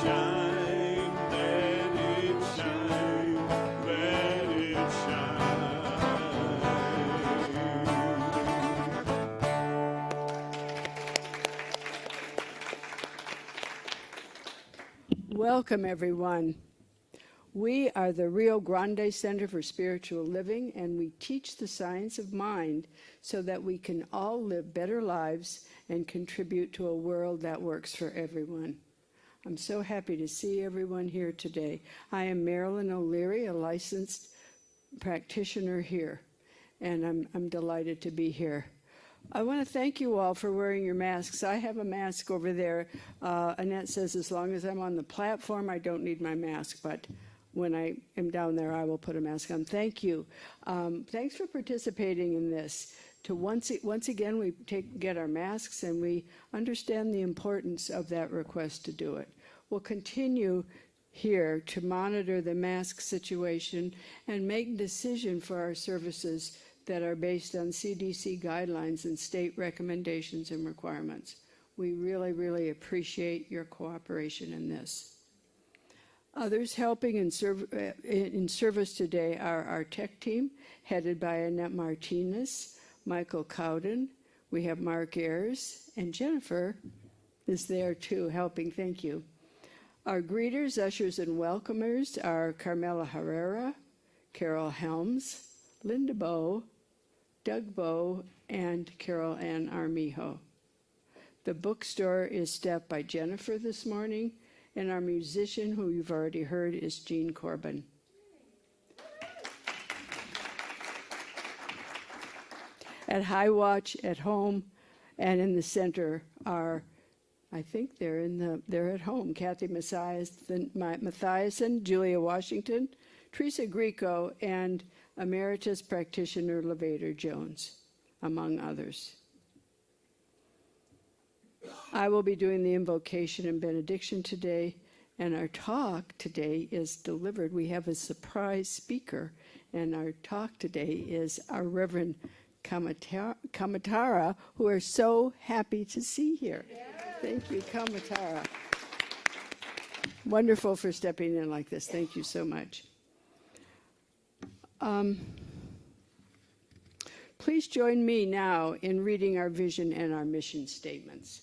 shine, let it shine, let it shine. Welcome, everyone. We are the Rio Grande Center for Spiritual Living, and we teach the science of mind so that we can all live better lives and contribute to a world that works for everyone. I'm so happy to see everyone here today. I am Marilyn O'Leary, a licensed practitioner here, and I'm delighted to be here. I want to thank you all for wearing your masks. I have a mask over there. Annette says as long as I'm on the platform, I don't need my mask, but when I am down there, I will put a mask on. Thank you. Thanks for participating in this. Once again, we get our masks, and we understand the importance of that request to do it. We'll continue here to monitor the mask situation and make a decision for our services that are based on CDC guidelines and state recommendations and requirements. We really, really appreciate your cooperation in this. Others helping in service today are our tech team, headed by Annette Martinez, Michael Cowden. We have Mark Ayers, and Jennifer is there too, helping. Thank you. Our greeters, ushers, and welcomers are Carmela Herrera, Carol Helms, Linda Bowe, Doug Bowe, and Carol Ann Armijo. The bookstore is staffed by Jennifer this morning, and our musician, who you've already heard, is Jean Corbin. At High Watch, at home, and in the center are, I think they're at home, Kathy Mathiasen, Julia Washington, Teresa Greco, and Emeritus Practitioner Levator Jones, among others. I will be doing the invocation and benediction today, and our talk today is delivered. We have a surprise speaker, and our talk today is our Reverend Kamatara, who are so happy to see here. Yeah. Thank you, Kamatara. Wonderful for stepping in like this. Thank you so much. Please join me now in reading our vision and our mission statements,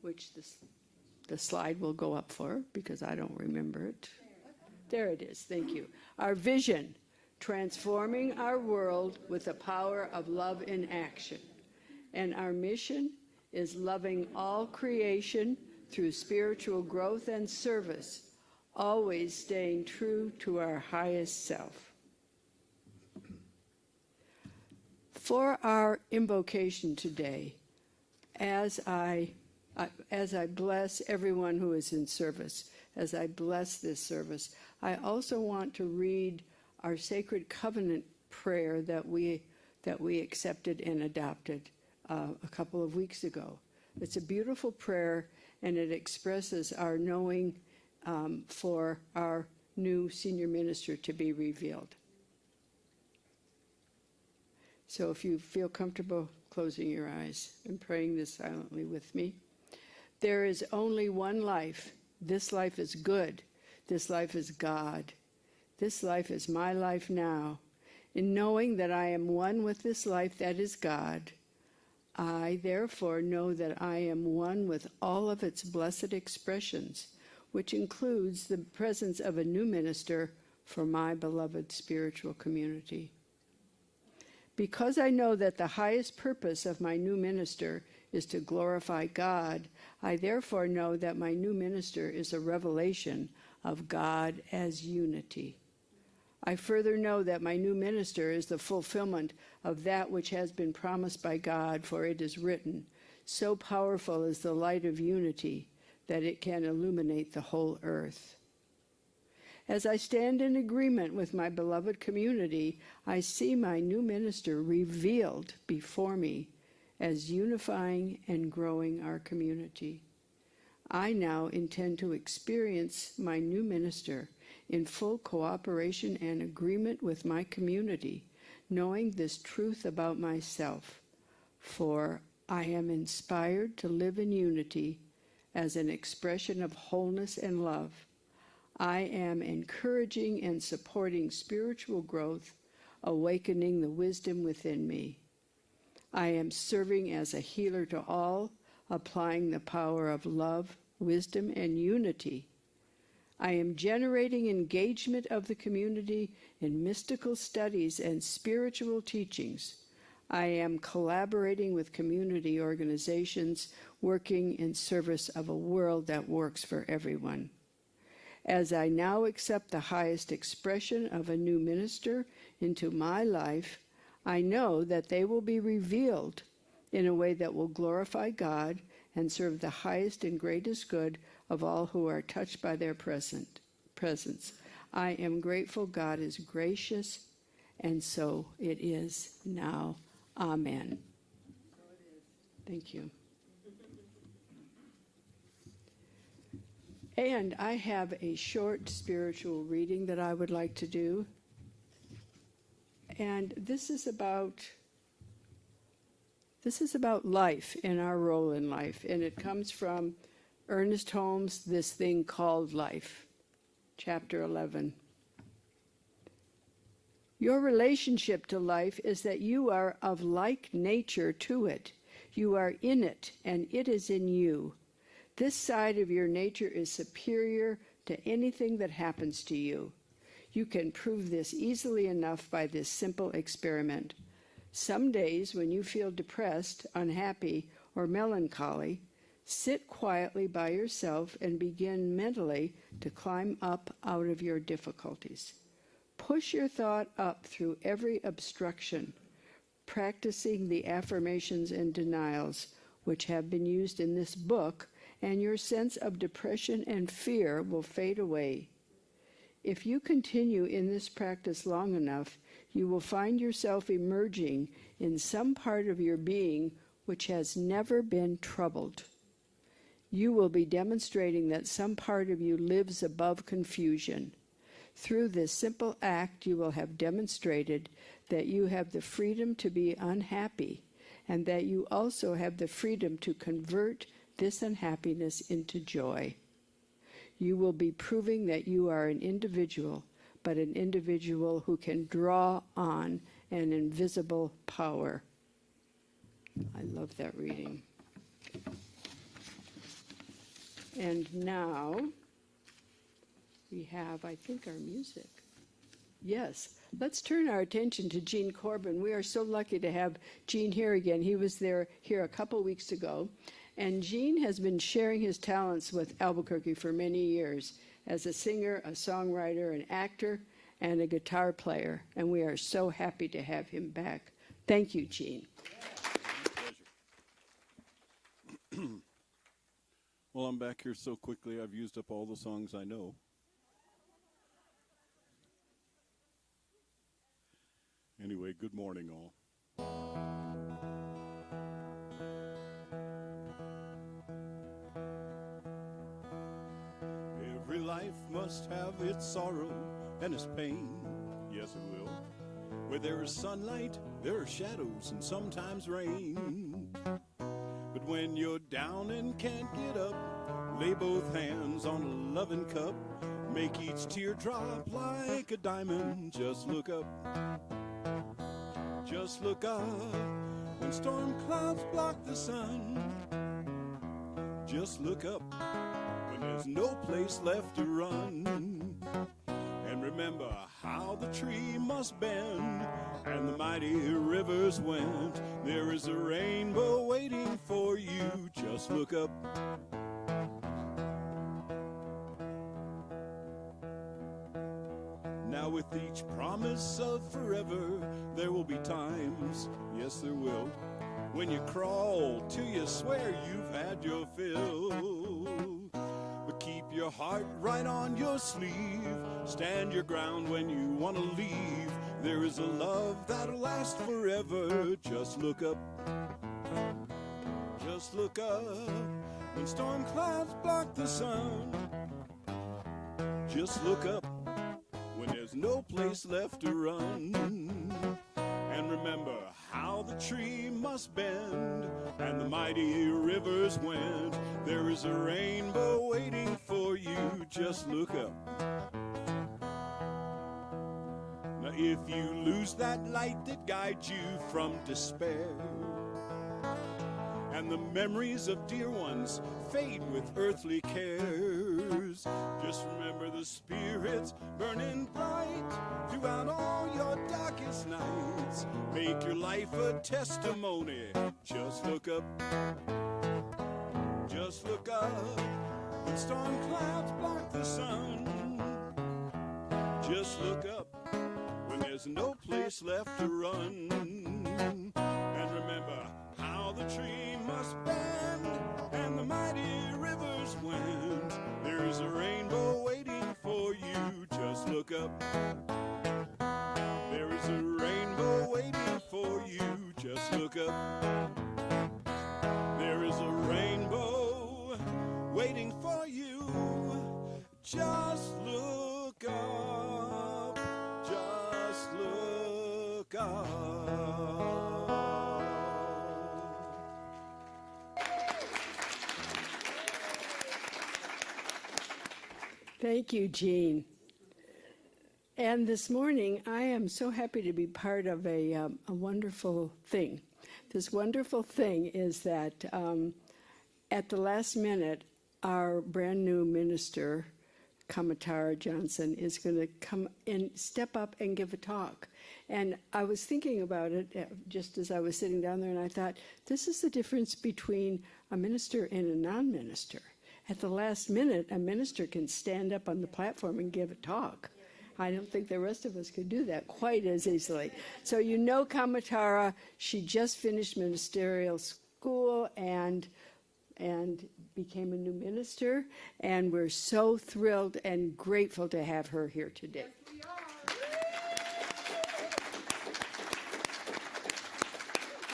which the slide will go up for because I don't remember it. There it is. Thank you. Our vision, transforming our world with the power of love in action. And our mission is loving all creation through spiritual growth and service, always staying true to our highest self. For our invocation today, as I bless everyone who is in service, as I bless this service, I also want to read our sacred covenant prayer that we accepted and adopted a couple of weeks ago. It's a beautiful prayer, and it expresses our knowing for our new senior minister to be revealed. So if you feel comfortable closing your eyes and praying this silently with me. There is only one life. This life is good. This life is God. This life is my life now. In knowing that I am one with this life that is God, I therefore know that I am one with all of its blessed expressions, which includes the presence of a new minister for my beloved spiritual community. Because I know that the highest purpose of my new minister is to glorify God, I therefore know that my new minister is a revelation of God as unity. I further know that my new minister is the fulfillment of that which has been promised by God, for it is written, "So powerful is the light of unity that it can illuminate the whole earth." As I stand in agreement with my beloved community, I see my new minister revealed before me as unifying and growing our community. I now intend to experience my new minister in full cooperation and agreement with my community, knowing this truth about myself. For I am inspired to live in unity as an expression of wholeness and love. I am encouraging and supporting spiritual growth, awakening the wisdom within me. I am serving as a healer to all, applying the power of love, wisdom, and unity. I am generating engagement of the community in mystical studies and spiritual teachings. I am collaborating with community organizations working in service of a world that works for everyone. As I now accept the highest expression of a new minister into my life, I know that they will be revealed in a way that will glorify God and serve the highest and greatest good of all who are touched by their presence. I am grateful God is gracious, and so it is now. Amen. Thank you. And I have a short spiritual reading that I would like to do. And this is about life and our role in life. And it comes from Ernest Holmes' This Thing Called Life, chapter 11. Your relationship to life is that you are of like nature to it. You are in it, and it is in you. This side of your nature is superior to anything that happens to you. You can prove this easily enough by this simple experiment. Some days when you feel depressed, unhappy, or melancholy, sit quietly by yourself and begin mentally to climb up out of your difficulties. Push your thought up through every obstruction, practicing the affirmations and denials which have been used in this book, and your sense of depression and fear will fade away. If you continue in this practice long enough, you will find yourself emerging in some part of your being which has never been troubled. You will be demonstrating that some part of you lives above confusion. Through this simple act, you will have demonstrated that you have the freedom to be unhappy, and that you also have the freedom to convert this unhappiness into joy. You will be proving that you are an individual, but an individual who can draw on an invisible power. I love that reading. And now we have, I think, our music. Yes, let's turn our attention to Gene Corbin. We are so lucky to have Gene here again. He was here a couple weeks ago. And Gene has been sharing his talents with Albuquerque for many years as a singer, a songwriter, an actor, and a guitar player. And we are so happy to have him back. Thank you, Gene. Pleasure. Well, I'm back here so quickly, I've used up all the songs I know. Anyway, good morning, all. Every life must have its sorrow and its pain. Yes, it will. Where there is sunlight, there are shadows and sometimes rain. But when you're down and can't get up, lay both hands on a loving cup. Make each teardrop like a diamond. Just look up. Just look up. When storm clouds block the sun, just look up. When there's no place left to run. And remember how the tree must bend and the mighty rivers went. There is a rainbow waiting for you. Just look up. Now with each promise of forever, there will be times, yes there will, when you crawl till you swear you've had your fill. But keep your heart right on your sleeve. Stand your ground when you want to leave. There is a love that'll last forever. Just look up. Just look up. When storm clouds block the sun, just look up. When there's no place left to run. And remember how the tree must bend and the mighty rivers went. There is a rainbow waiting for you, just look up. Now if you lose that light that guides you from despair, and the memories of dear ones fade with earthly cares, just remember the Spirit's burning bright throughout all your darkest nights. Make your life a testimony. Just look up. Just look up. When storm clouds block the sun, just look up when there's no place left to run. And remember how the tree must bend and the mighty rivers went. There's a rainbow waiting for you. Just look up. There is a rainbow waiting for you. Just look up. There is a rainbow waiting for you. Just look up. Just look up. Thank you, Jean. And this morning, I am so happy to be part of a wonderful thing. This wonderful thing is that at the last minute, our brand new minister, Kamatara Johnson, is going to come and step up and give a talk. And I was thinking about it just as I was sitting down there, and I thought, this is the difference between a minister and a non-minister. At the last minute, a minister can stand up on the platform and give a talk. I don't think the rest of us could do that quite as easily. So you know Kamatara, she just finished ministerial school and became a new minister, and we're so thrilled and grateful to have her here today. Yes, we are.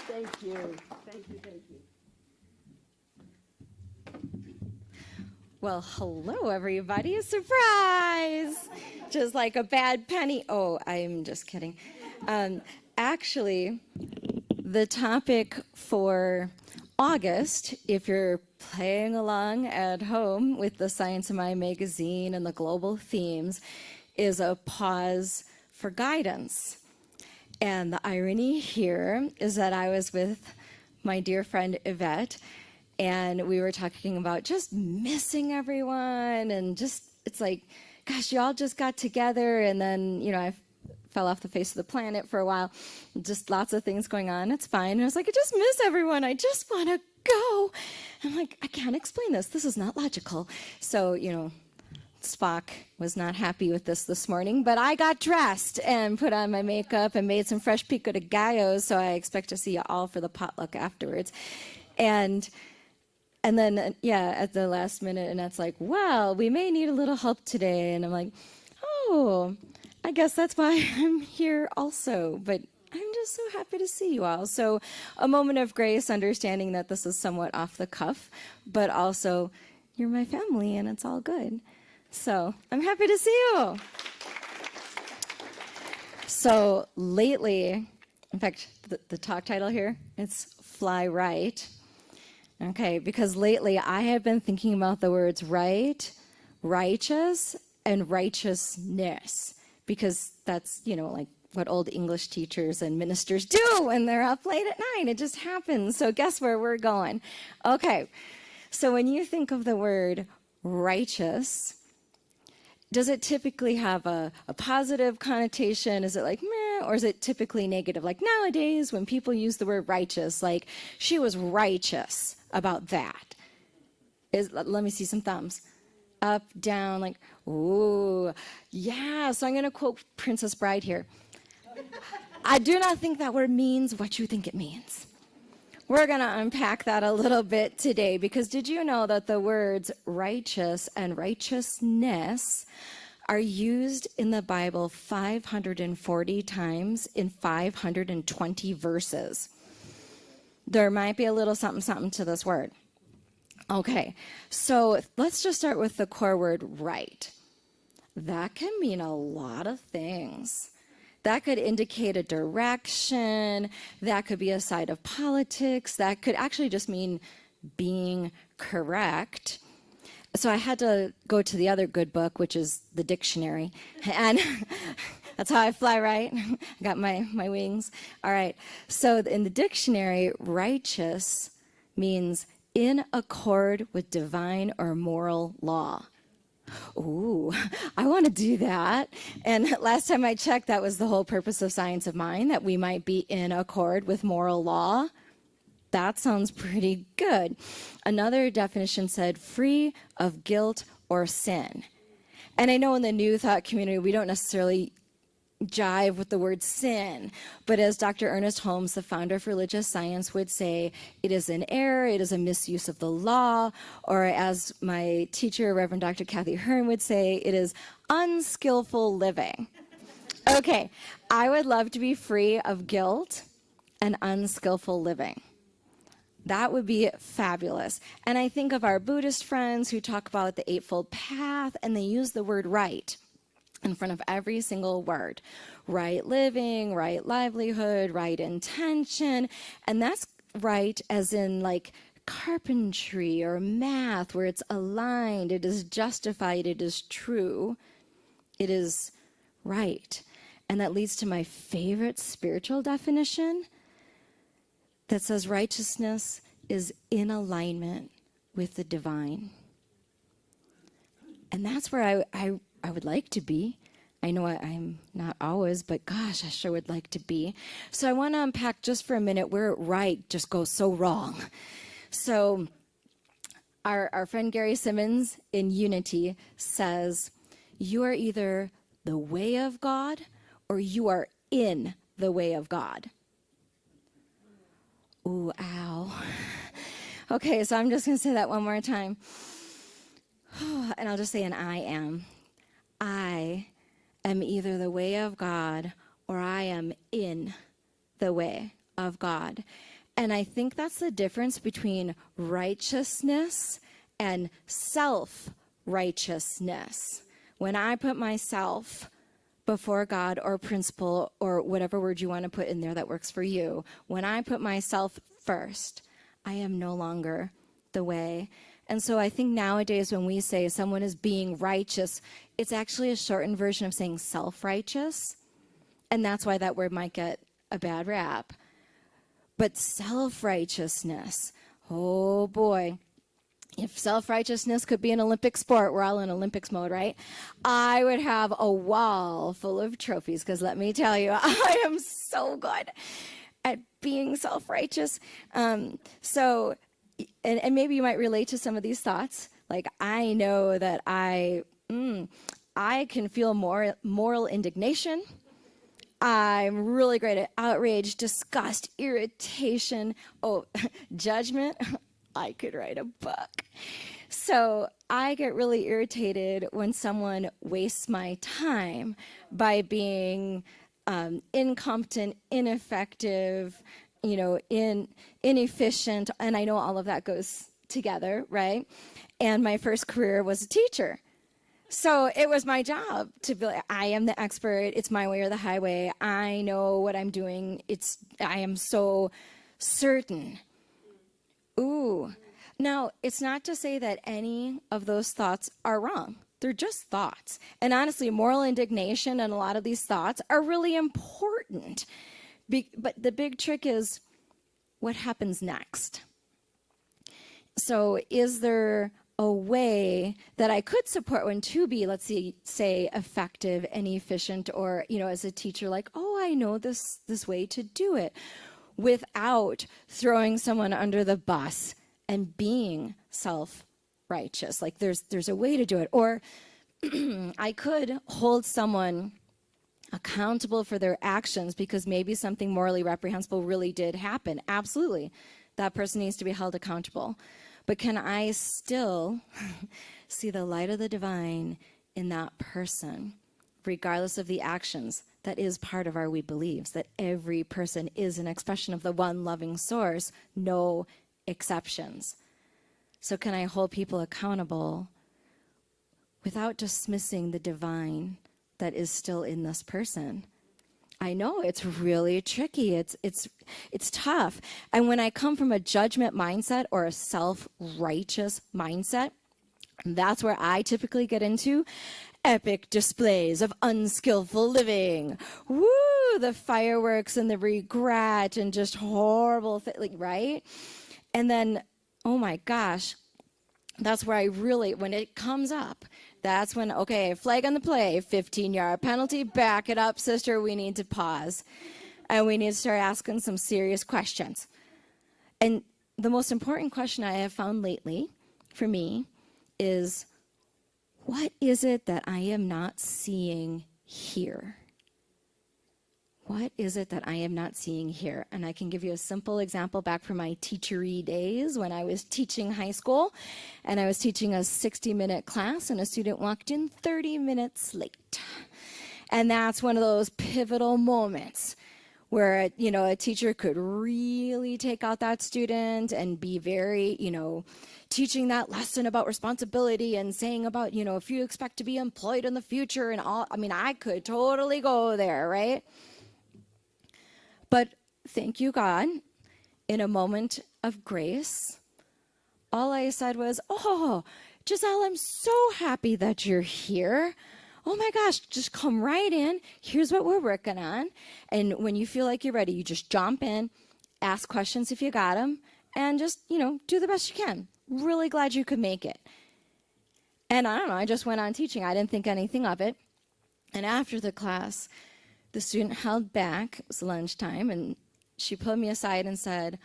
Thank you. Thank you, thank you. Well, hello, everybody. Surprise! Just like a bad penny. Oh, I'm just kidding. Actually, the topic for August, if you're playing along at home with the Science of Mind magazine and the global themes, is a pause for guidance. And the irony here is that I was with my dear friend Yvette, and we were talking about just missing everyone, and just, it's like, gosh, y'all just got together, and then, you know, I fell off the face of the planet for a while, just lots of things going on. It's fine. And I was like, I just miss everyone. I just want to go. I'm like, I can't explain this. This is not logical. So, you know, Spock was not happy with this morning, but I got dressed and put on my makeup and made some fresh pico de gallos, so I expect to see you all for the potluck afterwards. And then, yeah, at the last minute, Annette's like, well, we may need a little help today. And I'm like, oh, I guess that's why I'm here also. But I'm just so happy to see you all. So a moment of grace, understanding that this is somewhat off the cuff, but also you're my family and it's all good. So I'm happy to see you. So lately, in fact, the talk title here, it's Fly Right. Okay, because lately I have been thinking about the words right, righteous, and righteousness, because that's, you know, like what old English teachers and ministers do when they're up late at night. It just happens. So guess where we're going? Okay, so when you think of the word righteous, does it typically have a positive connotation? Is it like, meh, or is it typically negative? Like nowadays, when people use the word righteous, like, she was righteous about that. Let me see some thumbs. Up, down, like, ooh, yeah. So I'm going to quote Princess Bride here. I do not think that word means what you think it means. We're going to unpack that a little bit today, because did you know that the words righteous and righteousness are used in the Bible 540 times in 520 verses? There might be a little something, something to this word. Okay, so let's just start with the core word right. That can mean a lot of things. That could indicate a direction. That could be a side of politics. That could actually just mean being correct. So I had to go to the other good book, which is the dictionary. And that's how I fly, right? I got my wings. All right. So in the dictionary, righteous means in accord with divine or moral law. Ooh, I want to do that. And last time I checked, that was the whole purpose of Science of Mind, that we might be in accord with moral law. That sounds pretty good. Another definition said free of guilt or sin. And I know in the New Thought community, we don't necessarily jive with the word sin, but as Dr. Ernest Holmes, the founder of religious science, would say, it is an error, it is a misuse of the law, or as my teacher, Reverend Dr. Kathy Hearn, would say, it is unskillful living. Okay, I would love to be free of guilt and unskillful living. That would be fabulous. And I think of our Buddhist friends who talk about the Eightfold Path, and they use the word right in front of every single word. Right living, right livelihood, right intention. And that's right as in like carpentry or math, where it's aligned, it is justified, it is true, it is right. And that leads to my favorite spiritual definition that says righteousness is in alignment with the divine. And that's where I would like to be. I know I'm not always, but gosh, I sure would like to be. So I want to unpack just for a minute where right just goes so wrong. So our friend Gary Simmons in Unity says, you are either the way of God or you are in the way of God. Ooh, ow. Okay, so I'm just going to say that one more time. And I'll just say an I am. I am either the way of God or I am in the way of God. And I think that's the difference between righteousness and self-righteousness. When I put myself before God or principle or whatever word you want to put in there that works for you, when I put myself first, I am no longer the way. And so I think nowadays when we say someone is being righteous, it's actually a shortened version of saying self-righteous. And that's why that word might get a bad rap. But self-righteousness, oh boy. If self-righteousness could be an Olympic sport, we're all in Olympics mode, right? I would have a wall full of trophies, because let me tell you, I am so good at being self-righteous. So maybe you might relate to some of these thoughts. Like, I know that I can feel more moral indignation. I'm really great at outrage, disgust, irritation, judgment. I could write a book. So I get really irritated when someone wastes my time by being incompetent, ineffective, inefficient, and I know all of that goes together, right? And my first career was a teacher. So it was my job to be like, I am the expert, it's my way or the highway, I know what I'm doing, I am so certain. Ooh. Now, it's not to say that any of those thoughts are wrong. They're just thoughts. And honestly, moral indignation and a lot of these thoughts are really important. But the big trick is what happens next. So is there a way that I could support one to be, let's say effective and efficient, or, as a teacher, like, I know this way to do it, without throwing someone under the bus and being self-righteous. Like there's a way to do it. Or I could hold someone accountable for their actions because maybe something morally reprehensible really did happen. Absolutely. That person needs to be held accountable. But can I still see the light of the divine in that person, regardless of the actions? That is part of our we believes, that every person is an expression of the one loving source, no exceptions. So can I hold people accountable without dismissing the divine that is still in this person? I know it's really tricky. It's tough. And when I come from a judgment mindset or a self-righteous mindset, that's where I typically get into epic displays of unskillful living. Woo, the fireworks and the regret and just horrible things, right? And then, oh my gosh, that's where I really, when it comes up, that's when, okay, flag on the play, 15-yard penalty, back it up, sister, we need to pause. And we need to start asking some serious questions. And the most important question I have found lately for me is, what is it that I am not seeing here? What is it that I am not seeing here? And I can give you a simple example back from my teachery days when I was teaching high school, and I was teaching a 60-minute class, and a student walked in 30 minutes late. And that's one of those pivotal moments where, a teacher could really take out that student and be very, teaching that lesson about responsibility and saying about, if you expect to be employed in the future and all. I mean, I could totally go there, right? But thank you, God, in a moment of grace, all I said was, oh, Giselle, I'm so happy that you're here. Oh my gosh, just come right in. Here's what we're working on. And when you feel like you're ready, you just jump in, ask questions if you got them, and just, do the best you can. Really glad you could make it. And I don't know, I just went on teaching. I didn't think anything of it. And after the class, the student held back. It was lunchtime, and she pulled me aside and said,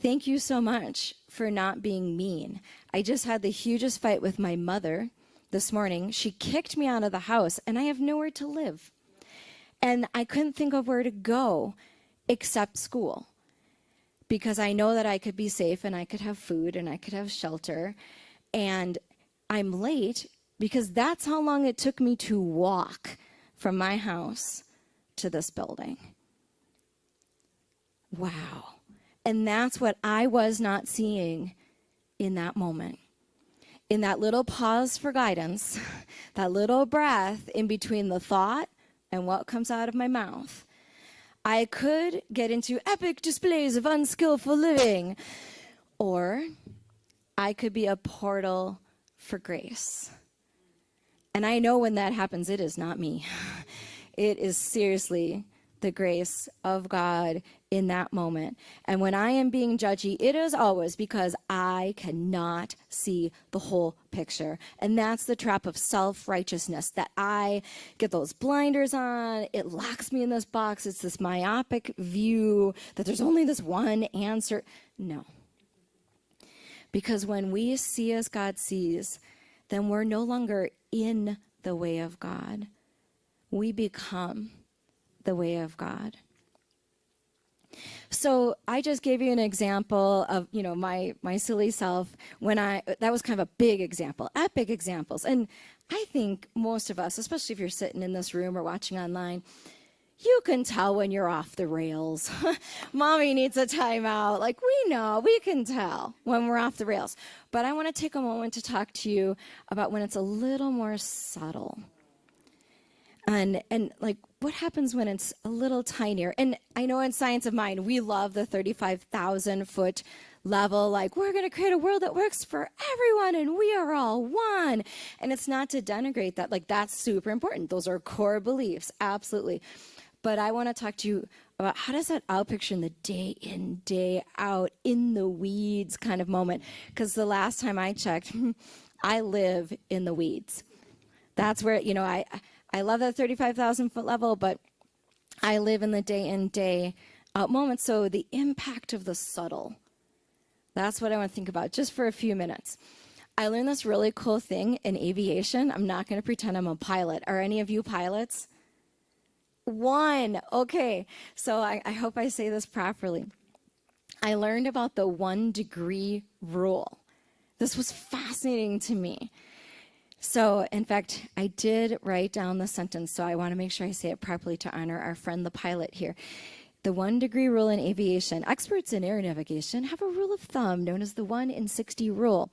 thank you so much for not being mean. I just had the hugest fight with my mother this morning. She kicked me out of the house, and I have nowhere to live. And I couldn't think of where to go except school, because I know that I could be safe and I could have food and I could have shelter. And I'm late because that's how long it took me to walk from my house to this building. Wow. And that's what I was not seeing in that moment. In that little pause for guidance, that little breath in between the thought and what comes out of my mouth, I could get into epic displays of unskillful living, or I could be a portal for grace. And I know when that happens, it is not me. It is seriously the grace of God in that moment. And when I am being judgy, it is always because I cannot see the whole picture. And that's the trap of self-righteousness, that I get those blinders on. It locks me in this box. It's this myopic view that there's only this one answer. No. Because when we see as God sees, then we're no longer in the way of God. We become the way of God. So I just gave you an example of, my silly self that was kind of a big example, epic examples. And I think most of us, especially if you're sitting in this room or watching online, you can tell when you're off the rails. Mommy needs a timeout. Like, we know, we can tell when we're off the rails. But I want to take a moment to talk to you about when it's a little more subtle. And like, what happens when it's a little tinier? And I know in Science of Mind, we love the 35,000-foot level. Like, we're going to create a world that works for everyone, and we are all one. And it's not to denigrate that. Like, that's super important. Those are core beliefs, absolutely. But I want to talk to you about how does that out picture in the day in, day out, in the weeds kind of moment? Because the last time I checked, I live in the weeds. That's where, I love that 35,000-foot level, but I live in the day in, day out moments. So the impact of the subtle, that's what I want to think about just for a few minutes. I learned this really cool thing in aviation. I'm not going to pretend I'm a pilot. Are any of you pilots? One. Okay. So I hope I say this properly. I learned about the 1 degree rule. This was fascinating to me. So, in fact, I did write down the sentence, so I want to make sure I say it properly to honor our friend the pilot here. The 1 degree rule in aviation. Experts in air navigation have a rule of thumb known as the 1 in 60 rule.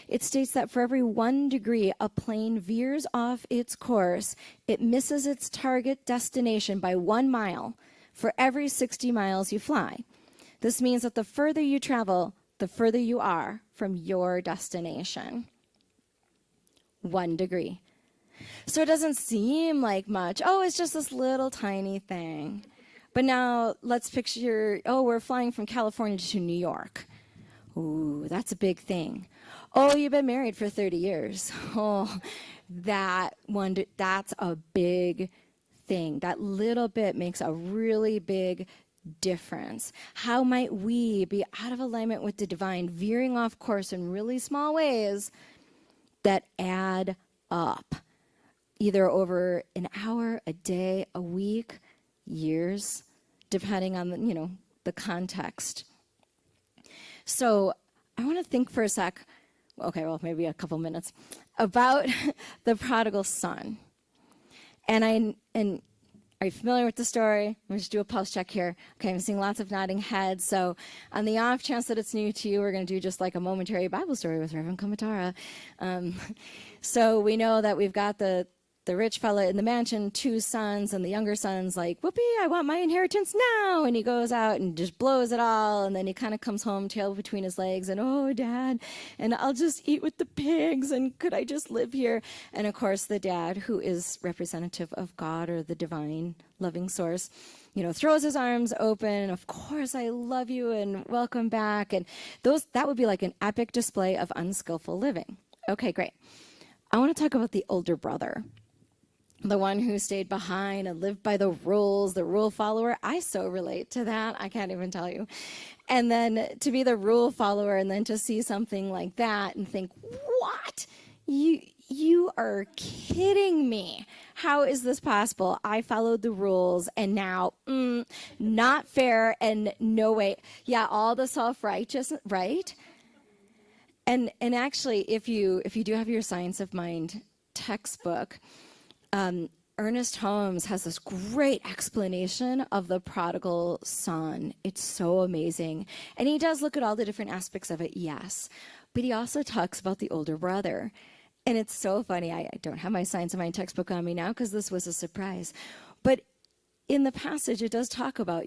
It states that for every 1 degree a plane veers off its course, it misses its target destination by 1 mile for every 60 miles you fly. This means that the further you travel, the further you are from your destination. 1 degree. So it doesn't seem like much. Oh, it's just this little tiny thing. But now let's picture, oh, we're flying from California to New York. Ooh, that's a big thing. Oh, you've been married for 30 years. Oh, that's a big thing. That little bit makes a really big difference. How might we be out of alignment with the divine, veering off course in really small ways that add up, either over an hour, a day, a week, years, depending on the context. So I want to think for a sec, okay, well, maybe a couple minutes, about the prodigal son. And are you familiar with the story? Let me just do a pulse check here. Okay, I'm seeing lots of nodding heads. So on the off chance that it's new to you, we're going to do just like a momentary Bible story with Reverend Kamatara. So we know that we've got the rich fella in the mansion, 2 sons, and the younger son's like, whoopee, I want my inheritance now. And he goes out and just blows it all. And then he kind of comes home, tail between his legs, and, oh, Dad, and I'll just eat with the pigs. And could I just live here? And of course, the dad, who is representative of God or the divine loving source, throws his arms open. Of course, I love you and welcome back. And that would be like an epic display of unskillful living. Okay, great. I want to talk about the older brother. The one who stayed behind and lived by the rules, the rule follower. I so relate to that. I can't even tell you. And then to be the rule follower and then to see something like that and think, what? You are kidding me. How is this possible? I followed the rules and now, not fair and no way. Yeah, all the self-righteous, right? And actually, if you do have your Science of Mind textbook, Ernest Holmes has this great explanation of the prodigal son. It's so amazing. And he does look at all the different aspects of it, yes. But he also talks about the older brother. And it's so funny. I don't have my Science of Mind textbook on me now because this was a surprise. But in the passage, it does talk about,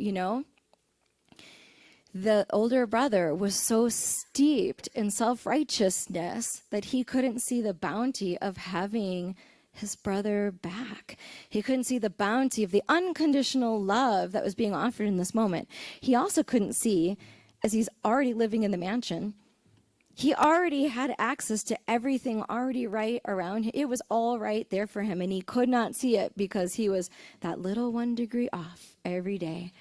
the older brother was so steeped in self-righteousness that he couldn't see the bounty of having his brother back. He couldn't see the bounty of the unconditional love that was being offered in this moment. He also couldn't see, as he's already living in the mansion, he already had access to everything already right around him. It was all right there for him, and he could not see it because he was that little 1 degree off every day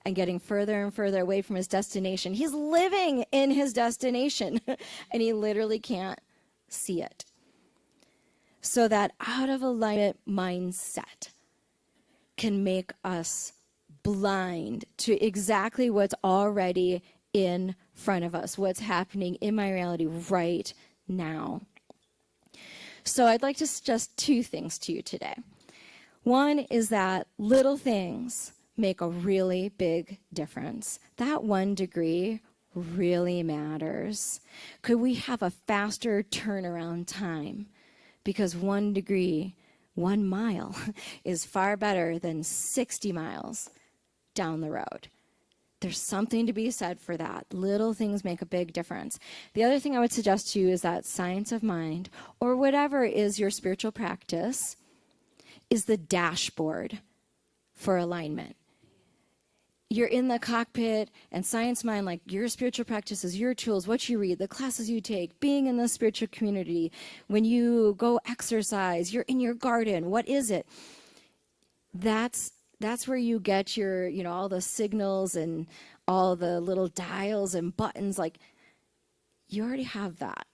and getting further and further away from his destination. He's living in his destination, and he literally can't see it. So that out of alignment mindset can make us blind to exactly what's already in front of us, what's happening in my reality right now. So I'd like to suggest 2 things to you today. One is that little things make a really big difference. That 1 degree really matters. Could we have a faster turnaround time? Because 1 degree, 1 mile is far better than 60 miles down the road. There's something to be said for that. Little things make a big difference. The other thing I would suggest to you is that Science of Mind, or whatever is your spiritual practice, is the dashboard for alignment. You're in the cockpit, and Science Mind, like your spiritual practices, your tools, what you read, the classes you take, being in the spiritual community, when you go exercise, you're in your garden, what is it? That's where you get your, all the signals and all the little dials and buttons. Like, you already have that.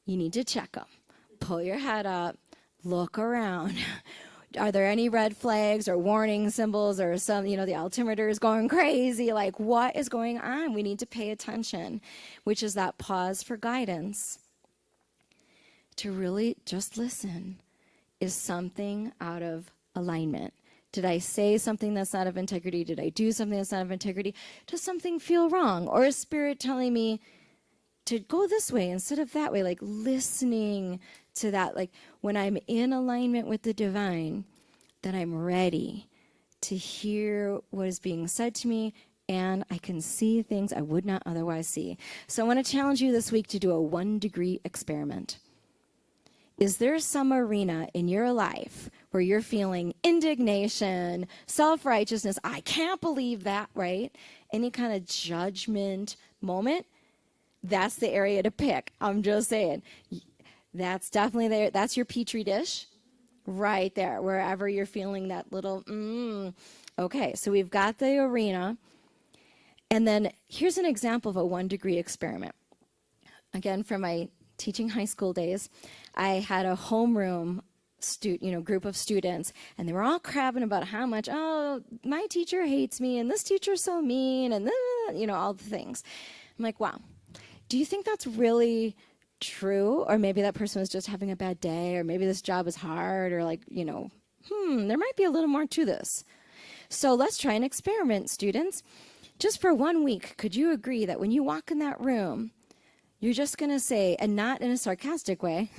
You need to check them. Pull your head up, look around. Are there any red flags or warning symbols or some, the altimeter is going crazy? Like, what is going on? We need to pay attention, which is that pause for guidance to really just listen. Is something out of alignment? Did I say something that's not of integrity? Did I do something that's not of integrity? Does something feel wrong? Or is Spirit telling me to go this way instead of that way? Like listening to that. Like when I'm in alignment with the divine, then I'm ready to hear what is being said to me, and I can see things I would not otherwise see. So I want to challenge you this week to do a 1-degree experiment. Is there some arena in your life where you're feeling indignation, self-righteousness, I can't believe that, right? Any kind of judgment moment? That's the area to pick. I'm just saying. That's definitely there. That's your petri dish right there, wherever you're feeling that little, Okay, so we've got the arena. And then here's an example of a 1-degree experiment. Again, from my teaching high school days, I had a homeroom group of students, and they were all crabbing about how much, my teacher hates me, and this teacher's so mean, and all the things. I'm like, wow, do you think that's really true? Or maybe that person was just having a bad day, or maybe this job is hard, or there might be a little more to this. So let's try an experiment, students. Just for 1 week, could you agree that when you walk in that room, you're just going to say, and not in a sarcastic way,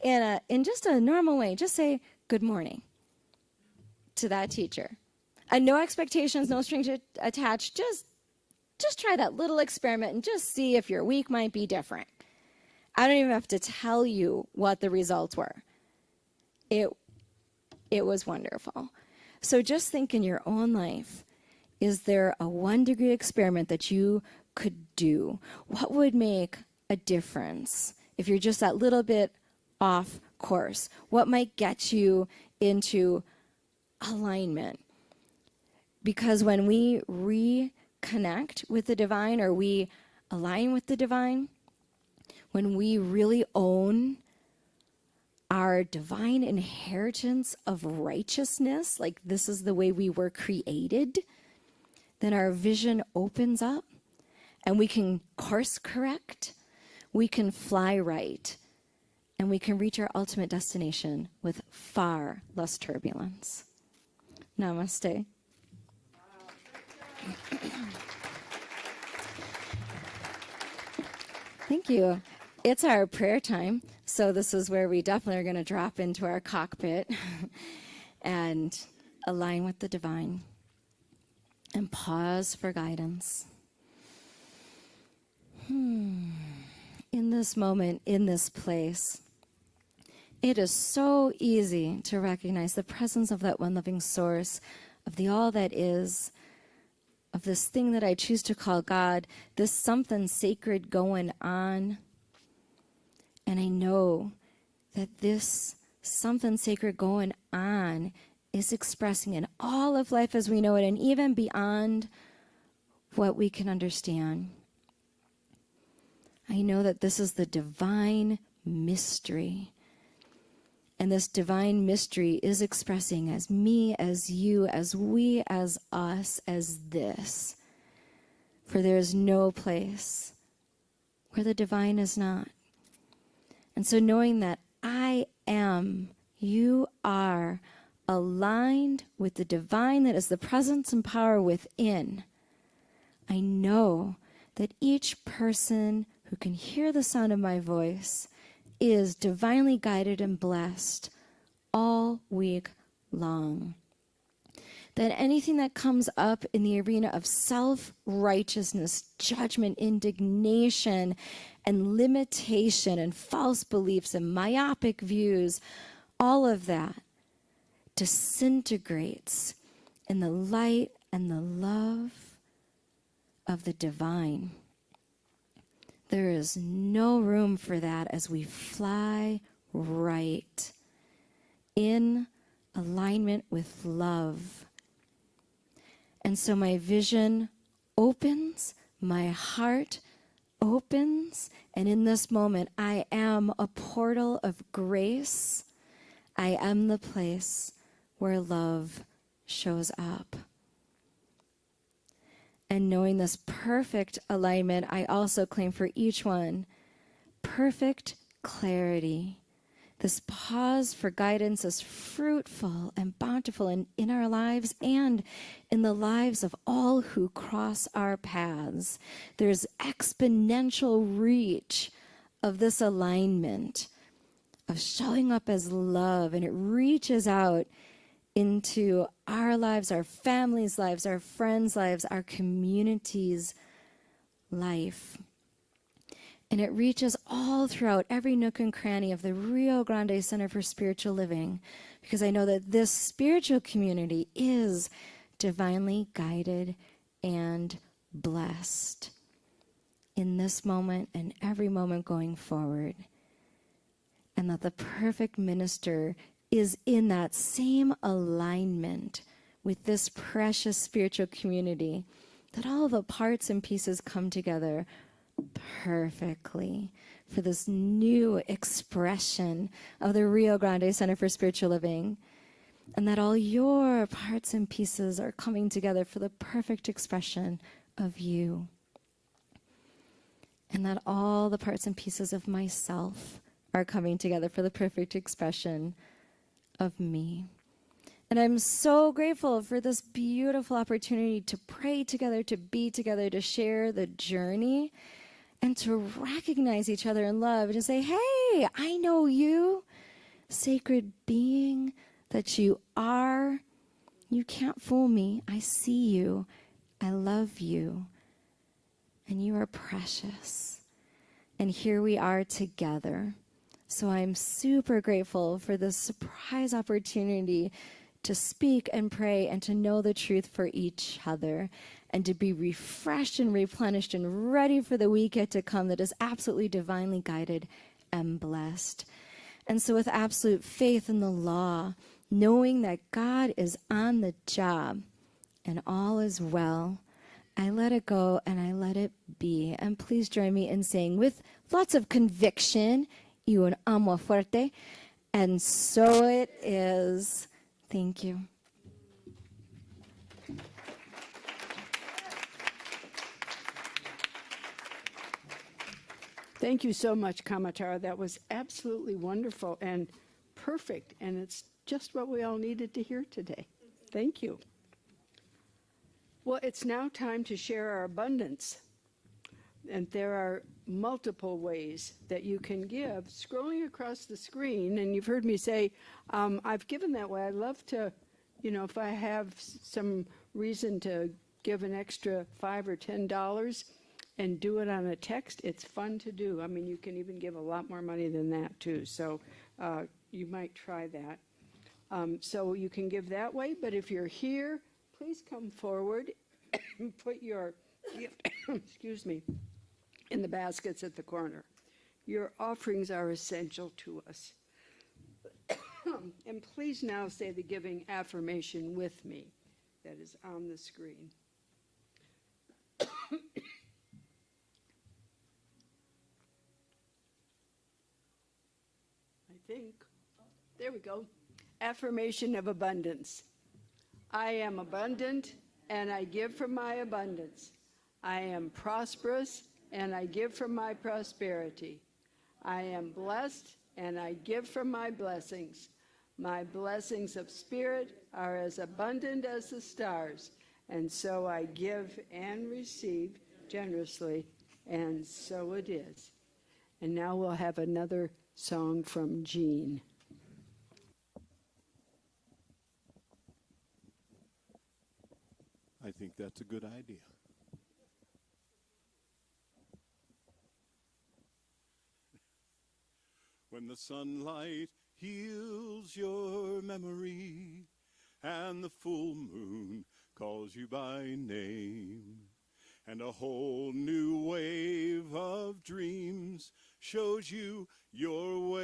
in just a normal way, just say, good morning to that teacher. And no expectations, no strings attached. Just try that little experiment and just see if your week might be different. I don't even have to tell you what the results were. It was wonderful. So just think in your own life, is there a 1-degree experiment that you could do? What would make a difference if you're just that little bit off course? What might get you into alignment? Because when we reconnect with the divine, or we align with the divine, when we really own our divine inheritance of righteousness, like this is the way we were created, then our vision opens up and we can course correct, we can fly right, and we can reach our ultimate destination with far less turbulence. Namaste. Thank you. It's our prayer time, so this is where we definitely are going to drop into our cockpit and align with the divine and pause for guidance. In this moment, in this place, it is so easy to recognize the presence of that one loving source, of the all that is, of this thing that I choose to call God, this something sacred going on. And I know that this something sacred going on is expressing in all of life as we know it, and even beyond what we can understand. I know that this is the divine mystery. And this divine mystery is expressing as me, as you, as we, as us, as this. For there is no place where the divine is not. And so knowing that I am, you are, aligned with the divine that is the presence and power within, I know that each person who can hear the sound of my voice is divinely guided and blessed all week long. That anything that comes up in the arena of self-righteousness, judgment, indignation, and limitation, and false beliefs, and myopic views, all of that disintegrates in the light and the love of the divine. There is no room for that as we fly right in alignment with love. And so my vision opens, my heart opens, and in this moment, I am a portal of grace. I am the place where love shows up. And knowing this perfect alignment, I also claim for each one perfect clarity, This pause for guidance is fruitful and bountiful in our lives and in the lives of all who cross our paths. There's exponential reach of this alignment, of showing up as love, and it reaches out into our lives, our families' lives, our friends' lives, our community's life. And it reaches all throughout every nook and cranny of the Rio Grande Center for Spiritual Living, because I know that this spiritual community is divinely guided and blessed in this moment and every moment going forward. And that the perfect minister is in that same alignment with this precious spiritual community, that all the parts and pieces come together perfectly for this new expression of the Rio Grande Center for Spiritual Living, and that all your parts and pieces are coming together for the perfect expression of you, and that all the parts and pieces of myself are coming together for the perfect expression of me. And I'm so grateful for this beautiful opportunity to pray together, to be together, to share the journey, and to recognize each other in love, to say, hey, I know you, sacred being that you are. You can't fool me. I see you. I love you. And you are precious. And here we are together. So I'm super grateful for this surprise opportunity to speak and pray and to know the truth for each other, and to be refreshed and replenished and ready for the week yet to come that is absolutely divinely guided and blessed. And so with absolute faith in the law, knowing that God is on the job and all is well, I let it go and I let it be. And please join me in saying with lots of conviction, y un amo fuerte, and so it is. Thank you. Thank you so much, Kamatara. That was absolutely wonderful and perfect, and it's just what we all needed to hear today. Thank you. Well, it's now time to share our abundance. And there are multiple ways that you can give. Scrolling across the screen, and you've heard me say, I've given that way. I love to, if I have some reason to give an extra $5 or $10 and do it on a text, it's fun to do. I mean, you can even give a lot more money than that, too. So you might try that. So you can give that way, but if you're here, please come forward and put your gift, excuse me, in the baskets at the corner. Your offerings are essential to us. And please now say the giving affirmation with me that is on the screen. I think, there we go. Affirmation of abundance. I am abundant and I give from my abundance. I am prosperous and I give from my prosperity. I am blessed and I give from my blessings. My blessings of spirit are as abundant as the stars, and so I give and receive generously, and so it is. And now we'll have another song from Jean. I think that's a good idea. When the sunlight heals your memory and the full moon calls you by name, and a whole new wave of dreams shows you your way,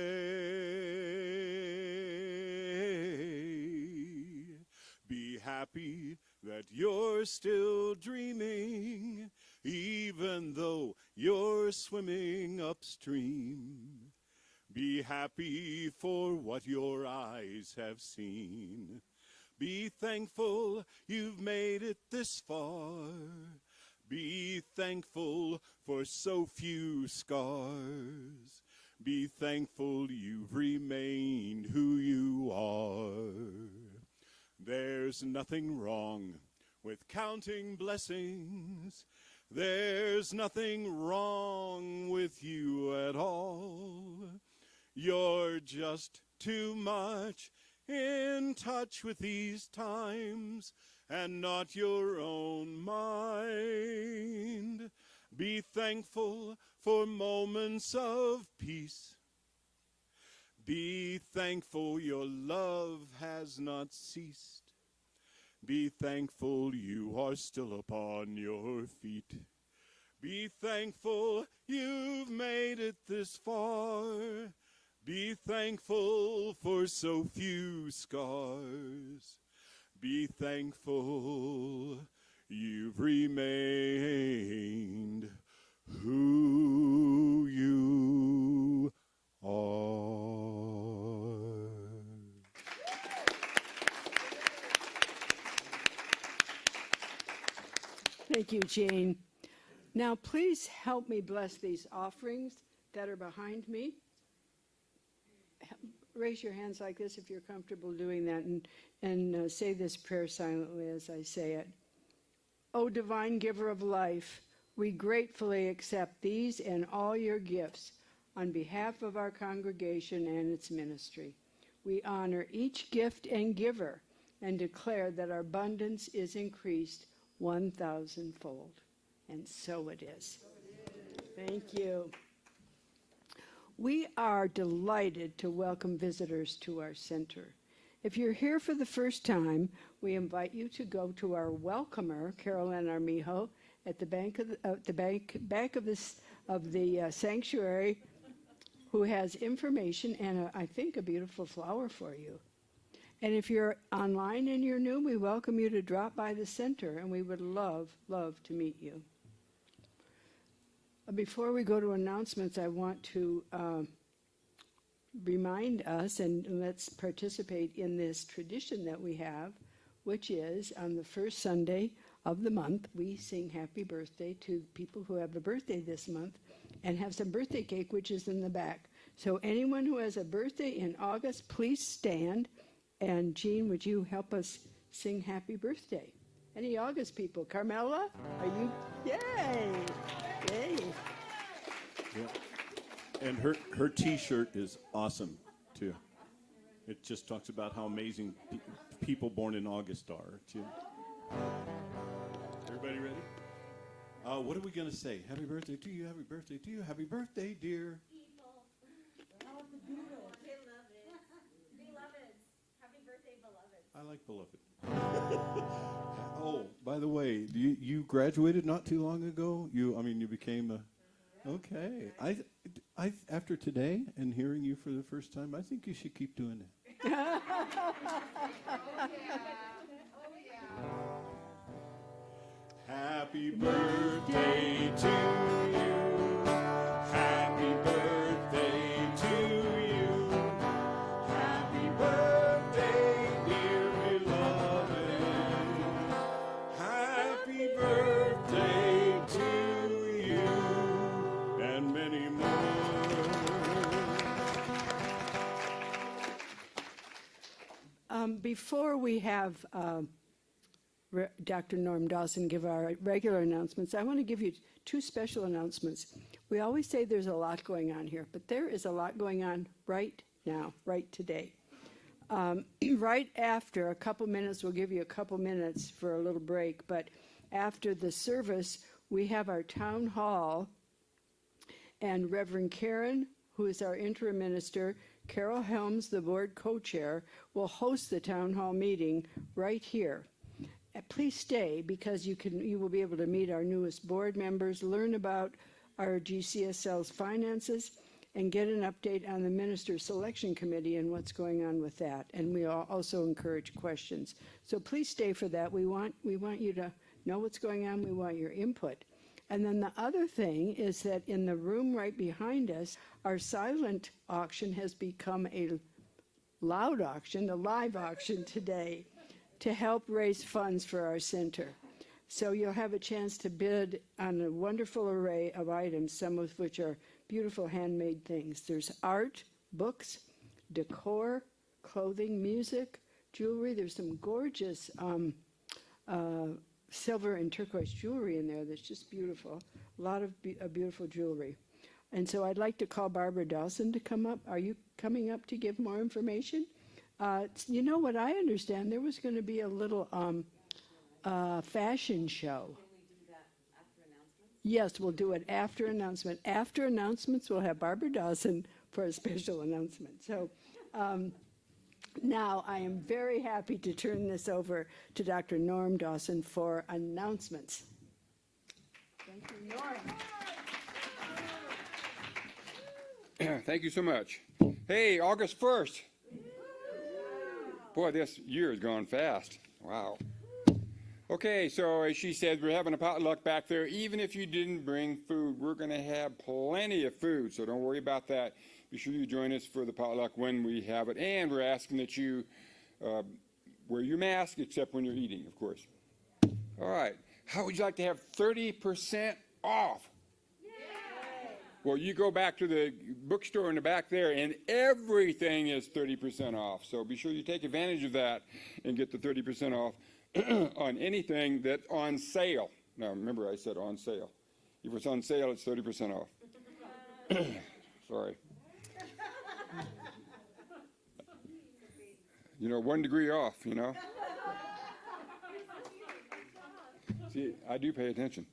be happy that you're still dreaming, even though you're swimming upstream. Be happy for what your eyes have seen. Be thankful you've made it this far. Be thankful for so few scars. Be thankful you've remained who you are. There's nothing wrong with counting blessings. There's nothing wrong with you at all. You're just too much in touch with these times and not your own mind. Be thankful for moments of peace. Be thankful your love has not ceased. Be thankful you are still upon your feet. Be thankful you've made it this far. Be thankful for so few scars. Be thankful you've remained who you are. Thank you, Jane. Now, please help me bless these offerings that are behind me. Raise your hands like this if you're comfortable doing that, and say this prayer silently as I say it. O divine giver of life, we gratefully accept these and all your gifts on behalf of our congregation and its ministry. We honor each gift and giver and declare that our abundance is increased 1,000-fold. And so it is. Thank you. We are delighted to welcome visitors to our center. If you're here for the first time, we invite you to go to our welcomer, Carolyn Armijo, at the back of the sanctuary, who has information and I think a beautiful flower for you. And if you're online and you're new, we welcome you to drop by the center, and we would love to meet you. Before we go to announcements, I want to remind us, and let's participate in this tradition that we have, which is on the first Sunday of the month, we sing happy birthday to people who have a birthday this month and have some birthday cake, which is in the back. So anyone who has a birthday in August, please stand. And Jean, would you help us sing happy birthday? Any August people? Carmela, are you? Yay! Yay! Yeah. And her T-shirt is awesome, too. It just talks about how amazing people born in August are, too. Everybody ready? What are we going to say? Happy birthday to you, happy birthday to you, happy birthday, dear. People. Beloveds. Beloveds. Happy birthday, beloveds. I like beloved. Oh, by the way, you graduated not too long ago? You became a... Okay. I after today and hearing you for the first time, I think you should keep doing it. Happy birthday to you. Happy birthday to you. Happy birthday, dear beloved. Happy birthday to you. And many more. Before we have Dr. Norm Dawson give our regular announcements, I want to give you two special announcements. We always say there's a lot going on here, but there is a lot going on right now, right today. Right after a couple minutes, we'll give you a couple minutes for a little break, but after the service, we have our town hall, and Reverend Karen, who is our interim minister, Carol Helms, the board co-chair, will host the town hall meeting right here. Please stay, because you will be able to meet our newest board members, learn about our GCSL's finances, and get an update on the minister selection committee and what's going on with that. And we also encourage questions. So please stay for that. We want you to know what's going on. We want your input. And then the other thing is that in the room right behind us, our silent auction has become a loud auction, a live auction today, to help raise funds for our center. So you'll have a chance to bid on a wonderful array of items, some of which are beautiful handmade things. There's art, books, decor, clothing, music, jewelry. There's some gorgeous silver and turquoise jewelry in there that's just beautiful. A lot of beautiful jewelry. And so I'd like to call Barbara Dawson to come up. Are you coming up to give more information? You know what I understand, there was going to be a little fashion show. Can we do that after announcements? Yes, we'll do it after announcement. After announcements, we'll have Barbara Dawson for a special announcement. So now I am very happy to turn this over to Dr. Norm Dawson for announcements. Thank you, Norm. Thank you so much. Hey, August 1st. Boy, this year has gone fast. Wow. Okay, so as she said, we're having a potluck back there. Even if you didn't bring food, we're going to have plenty of food, so don't worry about that. Be sure you join us for the potluck when we have it. And we're asking that you wear your mask, except when you're eating, of course. All right. How would you like to have 30% off? Well, you go back to the bookstore in the back there, and everything is 30% off. So be sure you take advantage of that and get the 30% off on anything that's on sale. Now, remember I said on sale. If it's on sale, it's 30% off. Sorry. You know, 1 degree off, you know. See, I do pay attention.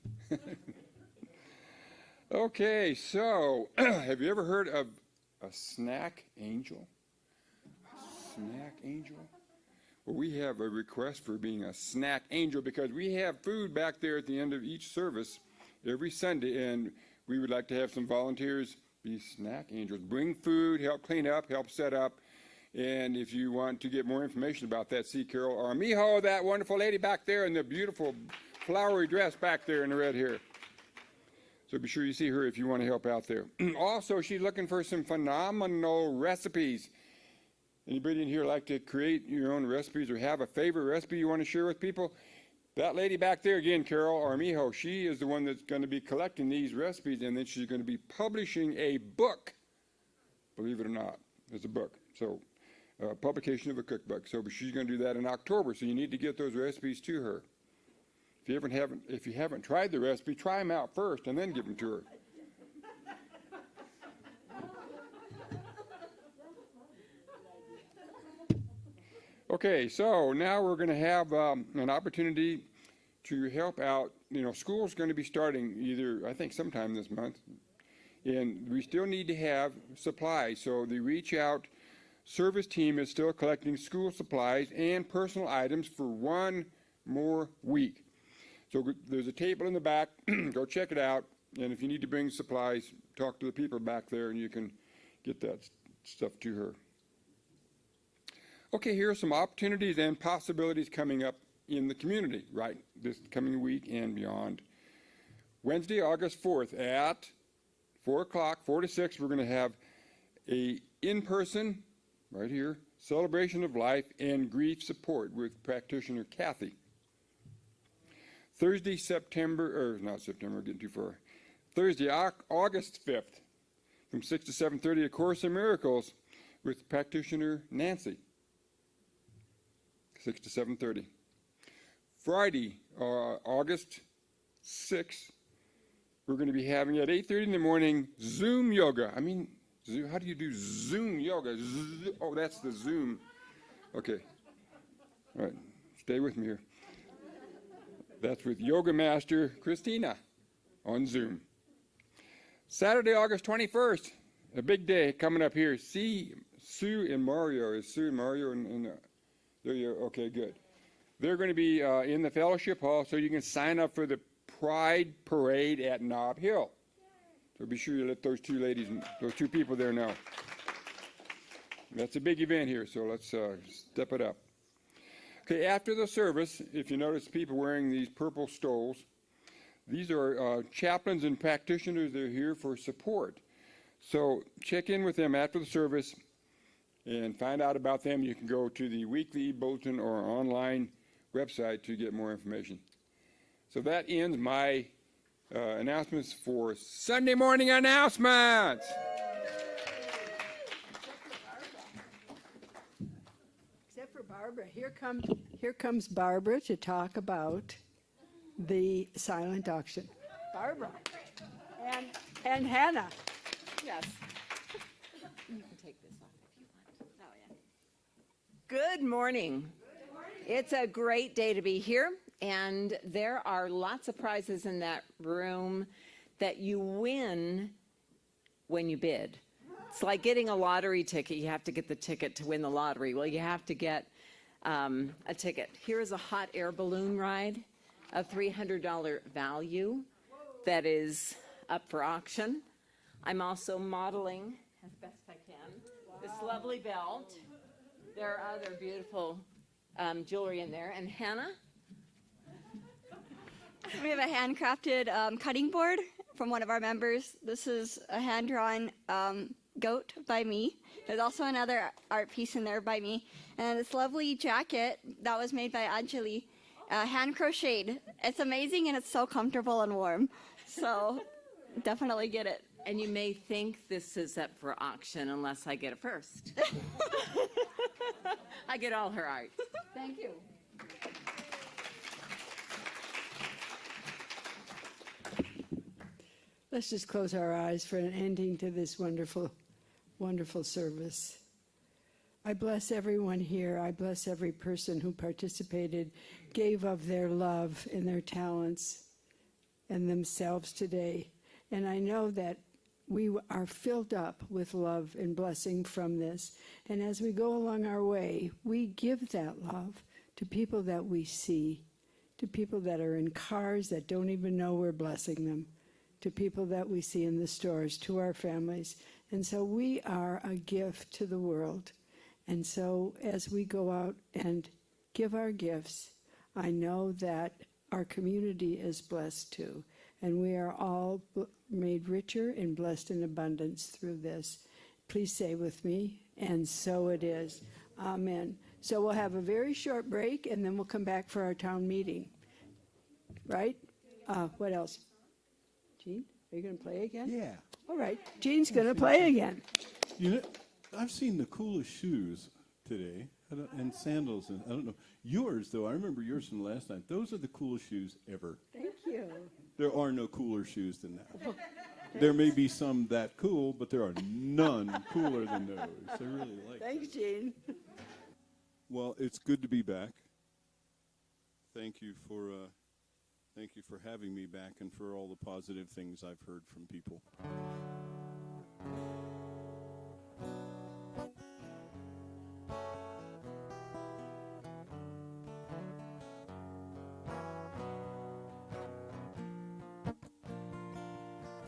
Okay, so have you ever heard of a snack angel? A snack angel? Well, we have a request for being a snack angel because we have food back there at the end of each service every Sunday, and we would like to have some volunteers be snack angels. Bring food, help clean up, help set up, and if you want to get more information about that, see Carol Armijo, that wonderful lady back there in the beautiful flowery dress back there in the red hair. So be sure you see her if you want to help out there. Also, she's looking for some phenomenal recipes. Anybody in here like to create your own recipes or have a favorite recipe you want to share with people? That lady back there, again, Carol Armijo, she is the one that's going to be collecting these recipes, and then she's going to be publishing a book. Believe it or not, it's a book. So, publication of a cookbook. So she's going to do that in October, so you need to get those recipes to her. If you haven't tried the recipe, try them out first and then give them to her. Okay, so now we're going to have an opportunity to help out. You know, school's going to be starting either, I think, sometime this month, and we still need to have supplies. So the Reach Out service team is still collecting school supplies and personal items for 1 more week. So there's a table in the back. Go check it out. And if you need to bring supplies, talk to the people back there, and you can get that stuff to her. Okay, here are some opportunities and possibilities coming up in the community, right, this coming week and beyond. Wednesday, August 4th at 4 o'clock, 4 to 6, we're going to have a in-person, right here, celebration of life and grief support with practitioner Kathy. Thursday, getting too far. Thursday, August 5th, from 6 to 7:30, A Course in Miracles with practitioner Nancy. 6 to 7:30. Friday, August 6th, we're going to be having at 8:30 in the morning Zoom yoga. I mean, how do you do Zoom yoga? Oh, that's the Zoom. Okay. All right. Stay with me here. That's with Yoga Master Christina on Zoom. Saturday, August 21st, a big day coming up here. See Sue and Mario. Is Sue and Mario there you are? Okay, good. They're going to be in the fellowship hall, so you can sign up for the Pride Parade at Nob Hill. So be sure you let those two ladies, those two people there know. That's a big event here, so let's step it up. Okay, after the service, if you notice people wearing these purple stoles, these are chaplains and practitioners that are here for support. So check in with them after the service and find out about them. You can go to the weekly bulletin or online website to get more information. So that ends my announcements for Sunday morning announcements. Except for Barbara. Here comes Barbara to talk about the silent auction. Barbara. And Hannah. Yes. You can take this off if you want. Oh, yeah. Good morning. It's a great day to be here, and there are lots of prizes in that room that you win when you bid. It's like getting a lottery ticket. You have to get the ticket to win the lottery. Well, you have to get a ticket. Here is a hot air balloon ride of $300 value that is up for auction. I'm also modeling, as best I can, this lovely belt. There are other beautiful jewelry in there. And Hannah? We have a handcrafted cutting board from one of our members. This is a hand-drawn goat by me. There's also another art piece in there by me. And this lovely jacket that was made by Anjali, hand crocheted. It's amazing and it's so comfortable and warm. So definitely get it. And you may think this is up for auction unless I get it first. I get all her art. Thank you. Let's just close our eyes for an ending to this wonderful, wonderful service. I bless everyone here. I bless every person who participated, gave of their love and their talents and themselves today. And I know that we are filled up with love and blessing from this. And as we go along our way, we give that love to people that we see, to people that are in cars that don't even know we're blessing them, to people that we see in the stores, to our families. And so we are a gift to the world. And so as we go out and give our gifts, I know that our community is blessed too. And we are all made richer and blessed in abundance through this. Please say with me, and so it is. Amen. So we'll have a very short break, and then we'll come back for our town meeting. Right? What else? Gene, are you going to play again? Yeah. All right. Gene's going to play again. You know, I've seen the coolest shoes today, and sandals, and I don't know. Yours, though, I remember yours from last night. Those are the coolest shoes ever. Thank you. There are no cooler shoes than that. There may be some that cool, but there are none cooler than those. I really like Thanks, Gene. Well, it's good to be back. Thank you for having me back and for all the positive things I've heard from people.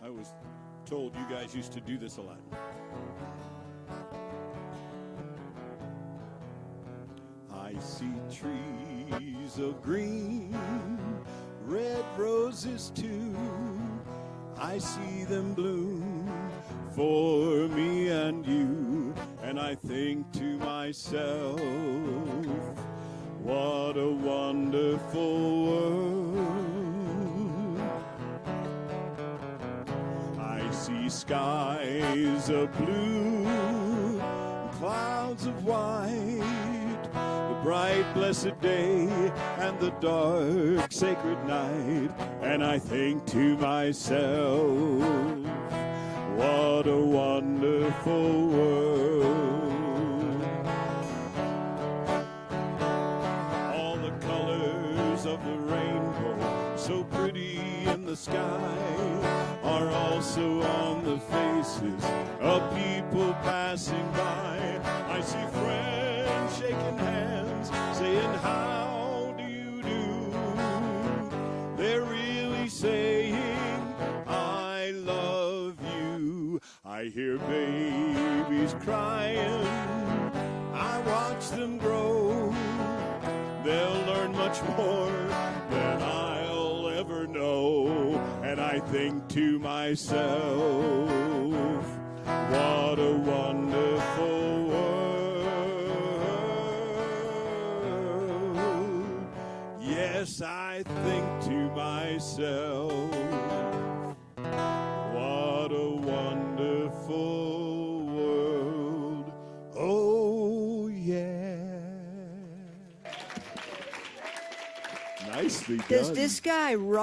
I was told you guys used to do this a lot. I see trees of green, red roses too. I see them bloom for me and you. And I think to myself, what a wonderful world. I see skies of blue, clouds of white, the bright blessed day and the dark sacred night. And I think to myself, what a wonderful world. All the colors of the rainbow, so pretty in the sky, are also on the faces of people passing by. I see friends shaking hands, saying, how do you do? They're really saying, I love you. I hear babies crying, I watch them grow. They'll learn much more than I'll ever know. And I think to myself, what a wonderful world. Yes, I think to myself, nicely Does done. this guy